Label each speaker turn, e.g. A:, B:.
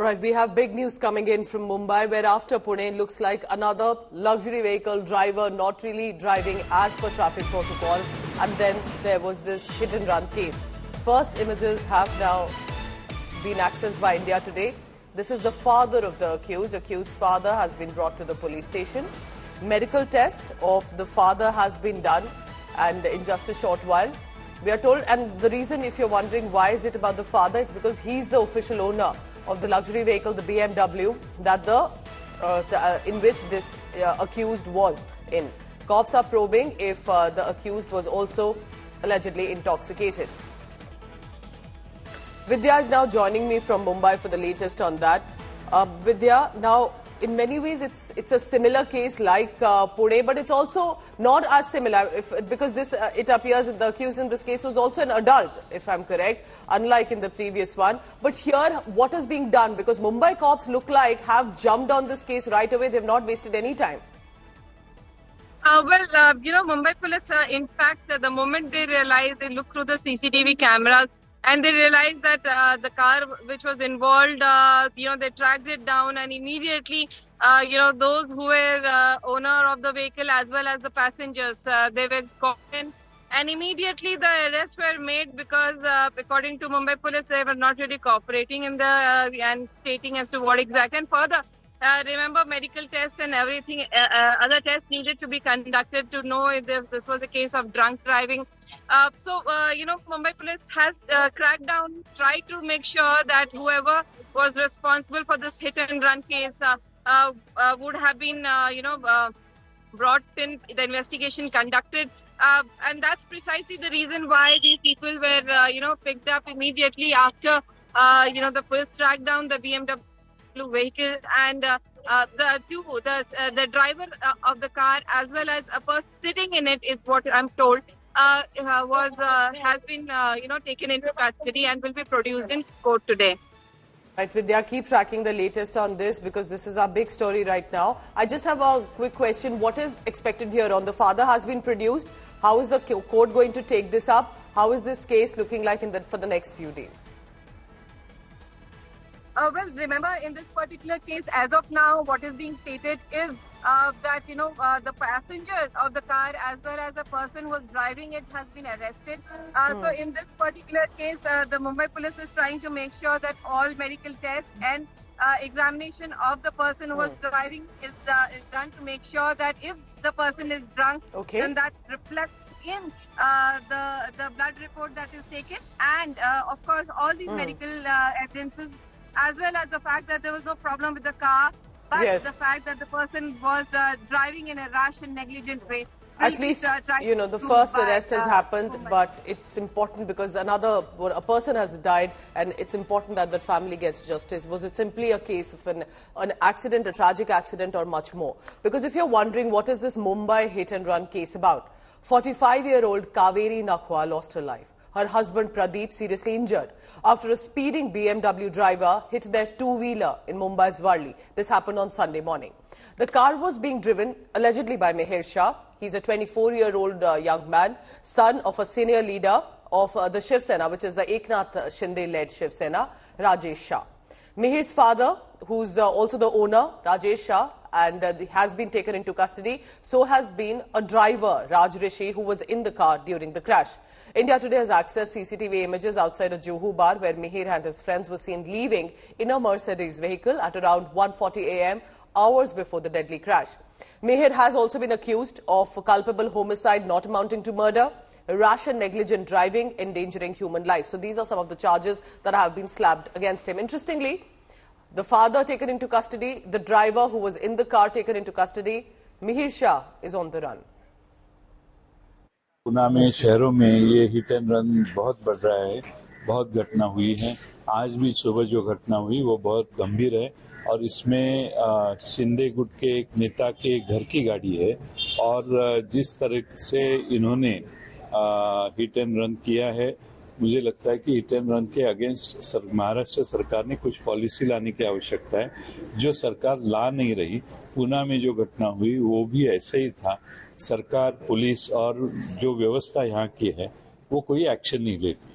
A: right, we have big news coming in from Mumbai, where after Pune looks like another luxury vehicle driver not really driving as per traffic protocol, and then there was this hit and run case. First images have now been accessed by India Today. This is the father of the accused. Accused father has been brought to the police station. Medical test of the father has been done, and in just a short while, we are told, and the reason, if you're wondering why is it about the father, it's because he's the official owner of the luxury vehicle, the BMW, that in which this accused was in. Cops are probing if the accused was also allegedly intoxicated. Vidya is now joining me from Mumbai for the latest on that. Vidya, now, in many ways, it's a similar case like Pune, but it's also not as similar because it appears that the accused in this case was also an adult, if I'm correct, unlike in the previous one. But here, what is being done? Because Mumbai cops look like have jumped on this case right away. They've not wasted any time.
B: Mumbai police, in fact, the moment they realized, they looked through the CCTV cameras, and they realized that the car which was involved, they tracked it down, and immediately, those who were owner of the vehicle as well as the passengers, they were caught in. And immediately the arrests were made because, according to Mumbai police, they were not really cooperating in and stating as to what exactly. And further, remember, medical tests and everything, other tests needed to be conducted to know if this was a case of drunk driving. Mumbai police has cracked down, tried to make sure that whoever was responsible for this hit and run case would have been, brought in, the investigation conducted. And that's precisely the reason why these people were, picked up immediately after, the police tracked down the BMW vehicle, and the driver of the car as well as a person sitting in it is what I'm told has been taken into custody and will be produced in court today.
A: Right, Vidya, keep tracking the latest on this because this is our big story right now. I just have a quick question. What is expected here on? The father has been produced. How is the court going to take this up? How is this case looking like for the next few days?
B: Remember, in this particular case, as of now, what is being stated is that, the passengers of the car as well as the person who was driving it has been arrested. So in this particular case, the Mumbai police is trying to make sure that all medical tests and examination of the person who was driving is done to make sure that if the person is drunk, then that reflects in the blood report that is taken. And of course, all these medical evidences, as well as the fact that there was no problem with the car, but the fact that the person was driving in a rash and negligent way.
A: At least, the first arrest has happened, but it's important because a person has died, and it's important that the family gets justice. Was it simply a case of an accident, a tragic accident, or much more? Because if you're wondering, what is this Mumbai hit and run case about? 45-year-old Kaveri Nakhwa lost her life. Her husband Pradeep seriously injured after a speeding BMW driver hit their two-wheeler in Mumbai's Worli. This happened on Sunday morning. The car was being driven allegedly by Mihir Shah. He's a 24-year-old young man, son of a senior leader of the Shiv Sena, which is the Eknath Shinde-led Shiv Sena, Rajesh Shah. Mihir's father, who's also the owner, Rajesh Shah, and has been taken into custody. So has been a driver, Raj Rishi, who was in the car during the crash. India Today has accessed CCTV images outside a Juhu bar where Mihir and his friends were seen leaving in a Mercedes vehicle at around 1:40 a.m., hours before the deadly crash. Mihir has also been accused of culpable homicide not amounting to murder, rash and negligent driving, endangering human life. So these are some of the charges that have been slapped against him. Interestingly, the father taken into custody, the driver who was in the car taken into custody, Mihir Shah is on the run.
C: Pune में शहरों में ये hit and run बहुत बढ़ रहा है, बहुत घटना हुई है। आज भी सुबह जो घटना हुई वो बहुत गंभीर है और इसमें शिंदे गुट के एक नेता के घर की गाड़ी है और जिस तरह से इन्होंने हिट एंड रन किया है, मुझे लगता है कि हिट एंड रन के अगेंस्ट महाराष्ट्र सरकार ने कुछ पॉलिसी लाने की आवश्यकता है, जो सरकार ला नहीं रही। पुणे में जो घटना हुई वो भी ऐसे ही था। सरकार, पुलिस और जो व्यवस्था यहाँ की है वो कोई एक्शन नहीं लेती।